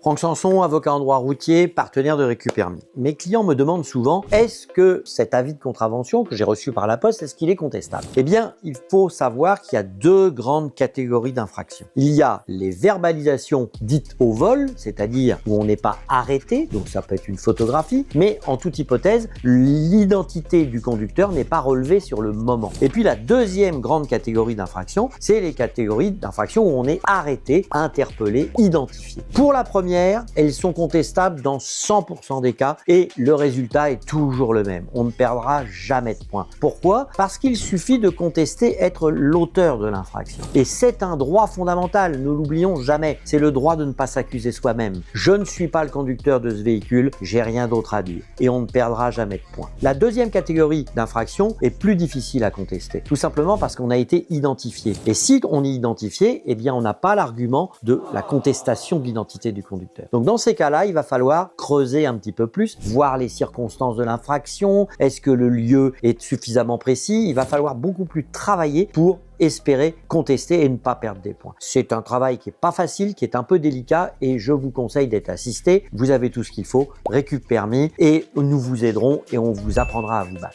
Franck Sanson, avocat en droit routier, partenaire de Récupermis. Mes clients me demandent souvent, est-ce que cet avis de contravention que j'ai reçu par la poste, est-ce qu'il est contestable? Eh bien, il faut savoir qu'il y a deux grandes catégories d'infractions. Il y a les verbalisations dites au vol, c'est-à-dire où on n'est pas arrêté, donc ça peut être une photographie, mais en toute hypothèse, l'identité du conducteur n'est pas relevée sur le moment. Et puis la deuxième grande catégorie d'infractions, c'est les catégories d'infractions où on est arrêté, interpellé, identifié. Pour la première, elles sont contestables dans 100% des cas et le résultat est toujours le même. On ne perdra jamais de points. Pourquoi? Parce qu'il suffit de contester être l'auteur de l'infraction. Et c'est un droit fondamental, ne l'oublions jamais. C'est le droit de ne pas s'accuser soi-même. Je ne suis pas le conducteur de ce véhicule, j'ai rien d'autre à dire. Et on ne perdra jamais de points. La deuxième catégorie d'infraction est plus difficile à contester. Tout simplement parce qu'on a été identifié. Et si on est identifié, eh bien on n'a pas l'argument de la contestation de l'identité du conducteur. Donc dans ces cas-là, il va falloir creuser un petit peu plus, voir les circonstances de l'infraction, est-ce que le lieu est suffisamment précis, il va falloir beaucoup plus travailler pour espérer contester et ne pas perdre des points. C'est un travail qui n'est pas facile, qui est un peu délicat et je vous conseille d'être assisté. Vous avez tout ce qu'il faut, Récupermis et nous vous aiderons et on vous apprendra à vous battre.